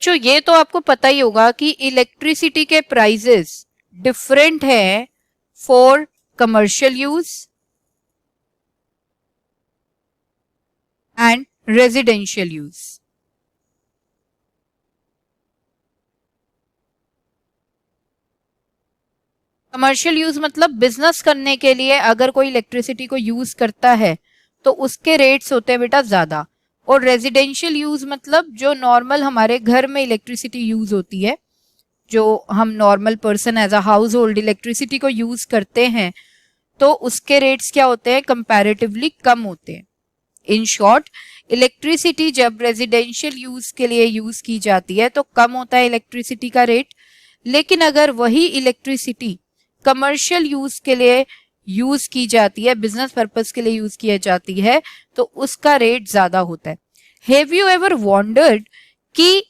बच्चों ये तो आपको पता ही होगा कि इलेक्ट्रिसिटी के प्राइसेस डिफरेंट है for commercial use and residential use. Commercial use मतलब बिजनेस करने के लिए अगर कोई इलेक्ट्रिसिटी को यूज करता है तो उसके रेट्स होते हैं बेटा ज्यादा। और रेजिडेंशियल यूज मतलब जो नॉर्मल हमारे घर में इलेक्ट्रिसिटी यूज होती है, जो हम normal person as a household electricity को यूज करते हैं, तो उसके रेट्स क्या होते हैं, कंपैरेटिवली कम होते हैं। इन शॉर्ट, इलेक्ट्रिसिटी जब रेजिडेंशियल यूज के लिए यूज की जाती है तो कम होता है इलेक्ट्रिसिटी का रेट, लेकिन अगर वही इलेक्ट्रिसिटी कमर्शियल यूज के लिए यूज की जाती है, बिजनेस पर्पस के लिए यूज की जाती है, तो उसका रेट ज्यादा होता है। हैव यू एवर वॉन्डर्ड कि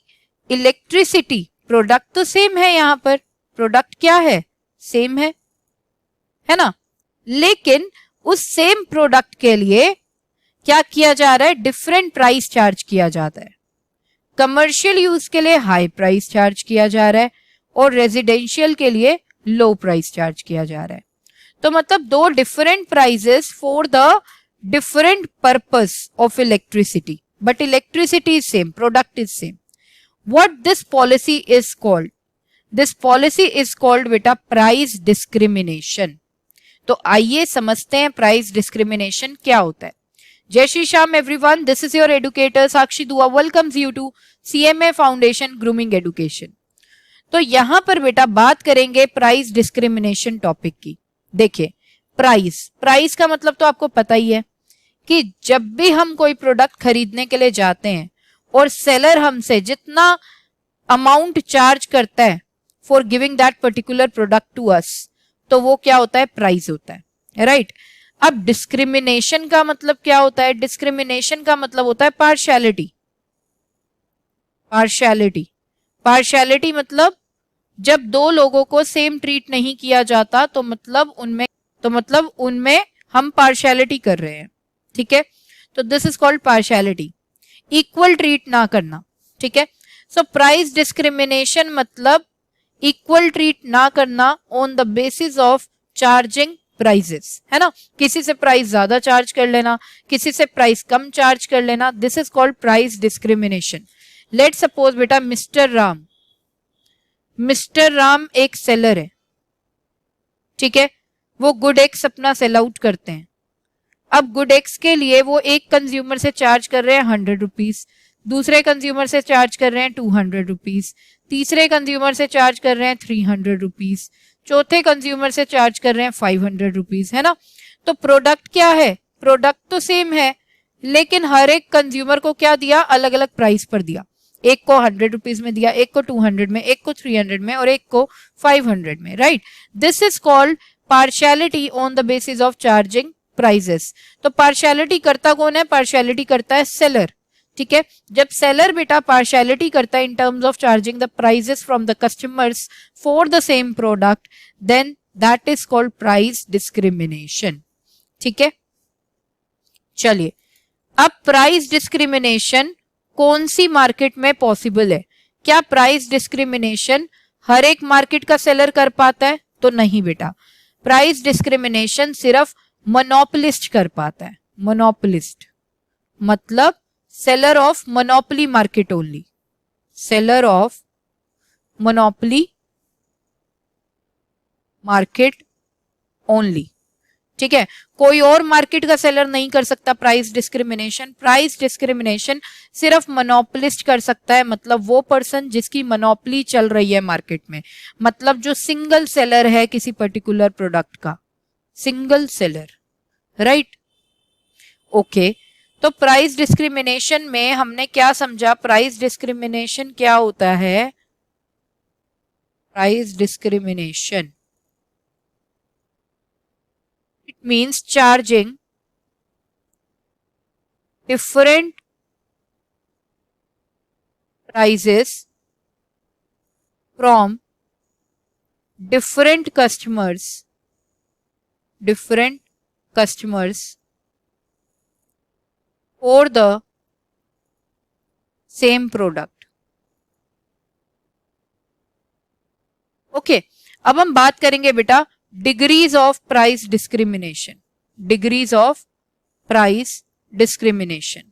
इलेक्ट्रिसिटी प्रोडक्ट तो सेम है, यहां पर प्रोडक्ट क्या है, सेम है ना, लेकिन उस सेम प्रोडक्ट के लिए क्या किया जा रहा है, डिफरेंट प्राइस चार्ज किया जाता है। कमर्शियल यूज के लिए हाई प्राइस चार्ज किया जा रहा है और रेजिडेंशियल के लिए लो प्राइस चार्ज किया जा रहा है। तो मतलब दो different prices for the different purpose of electricity, but electricity is same, product is same. What this policy is called, this policy is called बेटा प्राइस डिस्क्रिमिनेशन। तो आइए समझते हैं प्राइस डिस्क्रिमिनेशन क्या होता है। जय Shri Shyam everyone, this is your educator Sakshi Dua, welcomes you to CMA foundation grooming education. तो यहां पर बेटा बात करेंगे प्राइस डिस्क्रिमिनेशन टॉपिक की। देखिए, प्राइस का मतलब तो आपको पता ही है कि जब भी हम कोई प्रोडक्ट खरीदने के लिए जाते हैं और सेलर हमसे जितना अमाउंट चार्ज करता है for giving that particular product to us, तो वो क्या होता है, प्राइस होता है, राइट। अब डिस्क्रिमिनेशन का मतलब क्या होता है, डिस्क्रिमिनेशन का मतलब होता है पार्शियलिटी। पार्शियलिटी मतलब जब दो लोगों को सेम ट्रीट नहीं किया जाता तो मतलब उनमें हम पार्शियलिटी कर रहे हैं, ठीक है। तो this is called partiality, equal treat ना करना, ठीक है। सो प्राइस डिस्क्रिमिनेशन मतलब इक्वल ट्रीट ना करना on the basis of charging prices, है ना। किसी से प्राइस ज्यादा चार्ज कर लेना, किसी से प्राइस कम चार्ज कर लेना, this is called price discrimination. Let suppose बेटा मिस्टर राम एक सेलर है, ठीक है, वो गुड एक्स अपना सेल आउट करते हैं। अब गुड एक्स के लिए वो एक कंज्यूमर से चार्ज कर रहे हैं 100 रुपीज, दूसरे कंज्यूमर से चार्ज कर रहे हैं 200 रुपीज, तीसरे कंज्यूमर से चार्ज कर रहे हैं 300 रुपीज, चौथे कंज्यूमर से चार्ज कर रहे हैं 500 रुपीज, है ना। तो प्रोडक्ट क्या है, प्रोडक्ट तो सेम है, लेकिन हर एक कंज्यूमर को क्या दिया, अलग अलग प्राइस पर दिया। एक को 100 रुपीज में दिया, एक को 200 में, एक को 300 में और एक को 500 में, right. This is called partiality on the basis of charging prices. तो पार्शियलिटी करता कौन है, पार्शियलिटी करता है सेलर, ठीक है। जब सेलर बेटा पार्शियलिटी करता है in terms of charging the prices from the customers for the same product, then that is called price discrimination, ठीक है। चलिए, अब प्राइस डिस्क्रिमिनेशन कौन सी मार्केट में पॉसिबल है, क्या प्राइस डिस्क्रिमिनेशन हर एक मार्केट का सेलर कर पाता है, तो नहीं बेटा। प्राइस डिस्क्रिमिनेशन सिर्फ मोनोपोलिस्ट कर पाता है। मोनोपोलिस्ट मतलब seller of monopoly market only, seller of monopoly market only, ठीक है। कोई और मार्केट का सेलर नहीं कर सकता प्राइस डिस्क्रिमिनेशन। प्राइस डिस्क्रिमिनेशन सिर्फ मोनोपोलिस्ट कर सकता है, मतलब वो पर्सन जिसकी मोनोपोली चल रही है मार्केट में, मतलब जो सिंगल सेलर है किसी पर्टिकुलर प्रोडक्ट का, सिंगल सेलर, राइट। ओके, तो प्राइस डिस्क्रिमिनेशन में हमने क्या समझा, प्राइस डिस्क्रिमिनेशन क्या होता है, price discrimination means charging different prices from different customers for the same product, okay, अब हम बात करेंगे बेटा degrees of price discrimination. Degrees of price discrimination.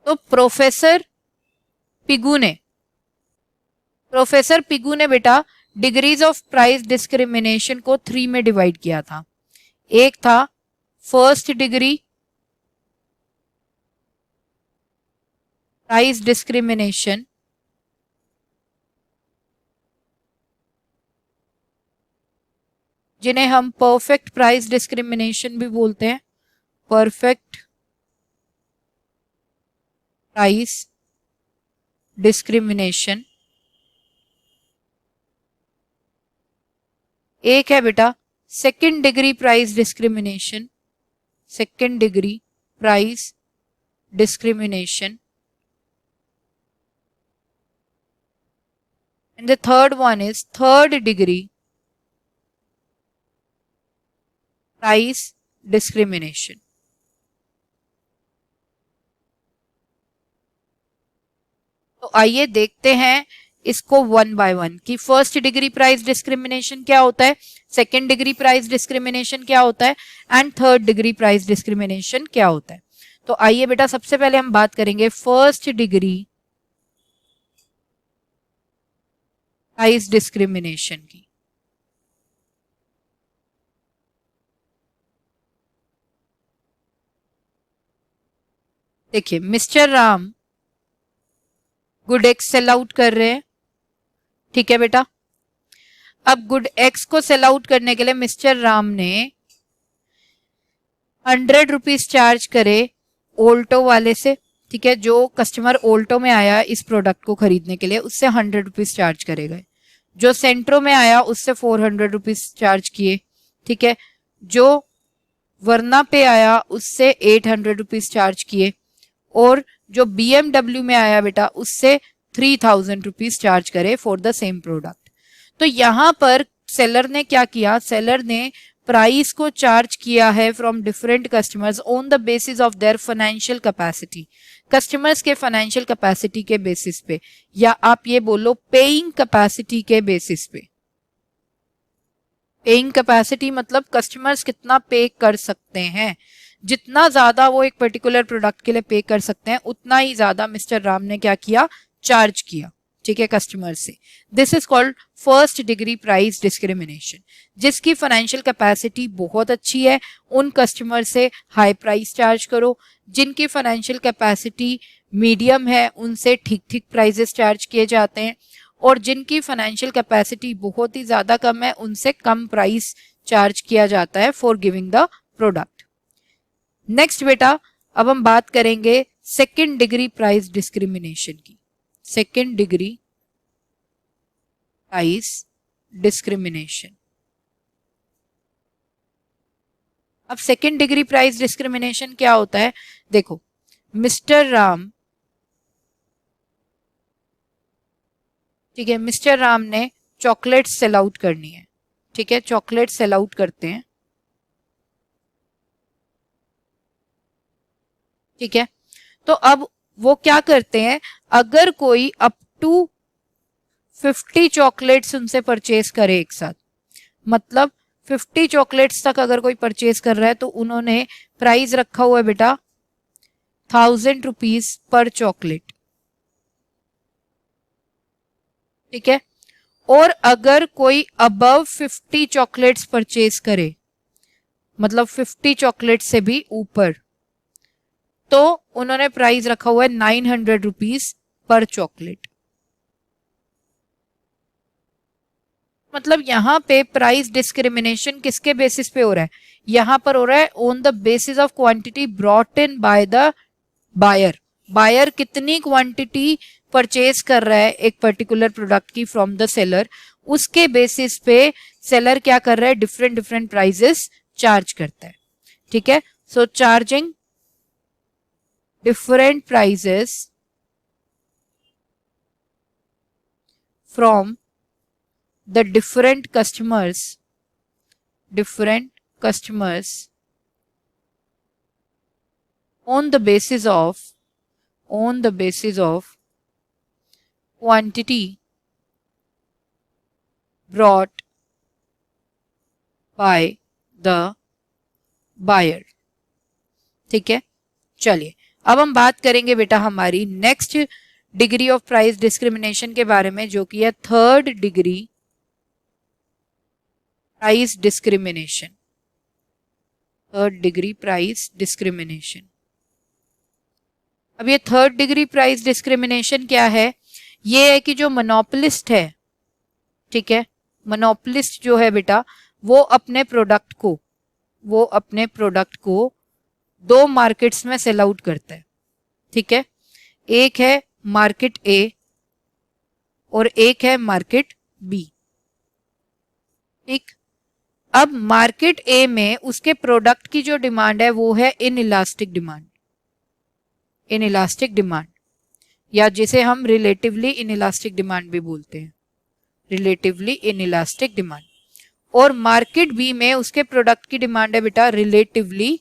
तो प्रोफेसर पिगू ने बेटा डिग्रीज ऑफ प्राइस डिस्क्रिमिनेशन को 3 में डिवाइड किया था। एक था फर्स्ट डिग्री प्राइस डिस्क्रिमिनेशन, जिन्हें हम परफेक्ट प्राइस डिस्क्रिमिनेशन भी बोलते हैं। Perfect price discrimination. एक है बेटा second degree price discrimination. Second degree price discrimination. and the third one is third degree price discrimination. तो आइए देखते हैं इसको वन बाय वन कि फर्स्ट डिग्री प्राइस डिस्क्रिमिनेशन क्या होता है, सेकेंड डिग्री प्राइस डिस्क्रिमिनेशन क्या होता है and third degree price discrimination क्या होता है। तो आइए बेटा सबसे पहले हम बात करेंगे फर्स्ट डिग्री प्राइस डिस्क्रिमिनेशन की। देखिए mister Ram good x sell out कर रहे हैं, ठीक है बेटा। अब गुड एक्स को सेल आउट करने के लिए मिस्टर राम ने 100 रुपीज चार्ज करे ओल्टो वाले से, ठीक है। जो कस्टमर ओल्टो में आया इस प्रोडक्ट को खरीदने के लिए उससे 100 रुपीज चार्ज करे गए। जो सेंट्रो में आया उससे 400 रुपीज चार्ज किए, ठीक है। जो वर्ना पे आया उससे 800 रुपीज चार्ज किए और जो BMW में आया बेटा उससे 3000 रुपीज चार्ज करे फॉर द सेम प्रोडक्ट। तो यहां पर सेलर ने क्या किया, सेलर ने प्राइस को चार्ज किया है from different customers on the basis of their financial capacity. Customers के फाइनेंशियल कैपेसिटी के बेसिस पे, या आप ये बोलो पेइंग कैपेसिटी के बेसिस पे। पेइंग कैपेसिटी मतलब कस्टमर्स कितना पे कर सकते हैं, जितना ज्यादा वो एक पर्टिकुलर प्रोडक्ट के लिए पे कर सकते हैं उतना ही ज्यादा मिस्टर राम ने क्या किया, चार्ज किया, ठीक है, कस्टमर से। This is called first degree price discrimination. जिसकी फाइनेंशियल कैपेसिटी बहुत अच्छी है उन कस्टमर से हाई प्राइस चार्ज करो, जिनकी फाइनेंशियल कैपेसिटी मीडियम है उनसे ठीक ठीक प्राइजेस चार्ज किए जाते हैं, और जिनकी फाइनेंशियल कैपेसिटी बहुत ही ज्यादा कम है उनसे कम प्राइस चार्ज किया जाता है for giving the product. Next बेटा अब हम बात करेंगे सेकेंड डिग्री प्राइस डिस्क्रिमिनेशन की। Second degree price discrimination. अब सेकेंड डिग्री प्राइस डिस्क्रिमिनेशन क्या होता है, देखो मिस्टर राम, ठीक है, मिस्टर राम ने चॉकलेट सेल आउट करनी है, ठीक है, चॉकलेट सेल आउट करते हैं, ठीक है। तो अब वो क्या करते हैं, अगर कोई अप टू 50 चॉकलेट्स उनसे परचेज करे एक साथ, मतलब 50 चॉकलेट्स तक अगर कोई परचेज कर रहा है तो उन्होंने प्राइस रखा हुआ है बेटा 1000 रुपीज पर चॉकलेट, ठीक है। और अगर कोई अबव 50 चॉकलेट्स परचेज करे, मतलब 50 चॉकलेट से भी ऊपर, तो उन्होंने प्राइस रखा हुआ है 900 रुपीज पर चॉकलेट। मतलब यहां पे प्राइस डिस्क्रिमिनेशन किसके बेसिस पे हो रहा है, यहां पर हो रहा है on the basis of quantity brought in by the buyer. Buyer कितनी क्वांटिटी परचेज कर रहा है एक पर्टिकुलर प्रोडक्ट की फ्रॉम द सेलर, उसके बेसिस पे सेलर क्या कर रहा है, डिफरेंट डिफरेंट प्राइजेस चार्ज करता है, ठीक है। So charging different prices from the different customers on the basis of on the basis of quantity brought by the buyer. ठीक है, चलिए अब हम बात करेंगे बेटा हमारी next degree of price discrimination के बारे में, जो कि है third degree price discrimination. Third degree price discrimination. अब ये थर्ड डिग्री प्राइस डिस्क्रिमिनेशन क्या है? ये है कि जो मोनोपोलिस्ट है, ठीक है, मोनोपोलिस्ट जो है बेटा वो अपने प्रोडक्ट को दो मार्केट्स में सेल आउट करता है। ठीक है, एक है मार्केट ए और एक है मार्केट बी। ठीक, अब मार्केट ए में उसके प्रोडक्ट की जो डिमांड है वो है इनइलास्टिक डिमांड। इनइलास्टिक डिमांड, या जिसे हम रिलेटिवली इनइलास्टिक डिमांड भी बोलते हैं, रिलेटिवली इनइलास्टिक डिमांड। और मार्केट बी में उसके प्रोडक्ट की डिमांड है बेटा रिलेटिवली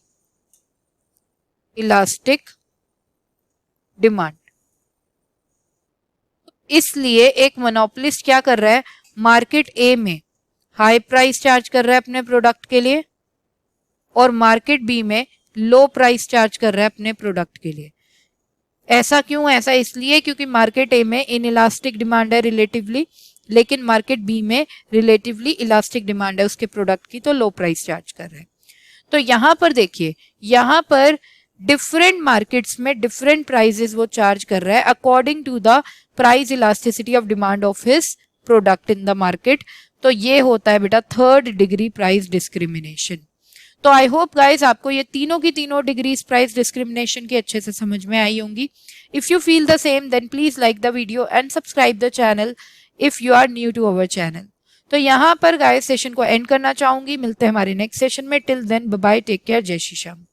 इलास्टिक डिमांड। इसलिए एक मोनोपोलिस्ट क्या कर रहा है, मार्केट ए में हाई प्राइस चार्ज कर रहा है अपने प्रोडक्ट के लिए और मार्केट बी में लो प्राइस चार्ज कर रहा है अपने प्रोडक्ट के लिए। ऐसा क्यों? ऐसा इसलिए क्योंकि मार्केट ए में इनइलास्टिक डिमांड है रिलेटिवली, लेकिन मार्केट बी में रिलेटिवली इलास्टिक डिमांड है उसके प्रोडक्ट की, तो लो प्राइस चार्ज कर रहे हैं। तो यहां पर देखिए, यहां पर डिफरेंट मार्केट्स में डिफरेंट प्राइजेस वो चार्ज कर रहा है according to the price elasticity of demand of his product in the market. तो ये होता है बेटा थर्ड डिग्री प्राइस डिस्क्रिमिनेशन। तो आई होप गाइज आपको ये तीनों की तीनों डिग्रीज प्राइस डिस्क्रिमिनेशन की अच्छे से समझ में आई होंगी। If you feel the same then please like the video and subscribe the channel if you are new to our channel. तो यहाँ पर गाइज सेशन को एंड करना चाहूंगी। मिलते हैं हमारे नेक्स्ट सेशन में। Till then bye bye, take care, जय श्री श्याम।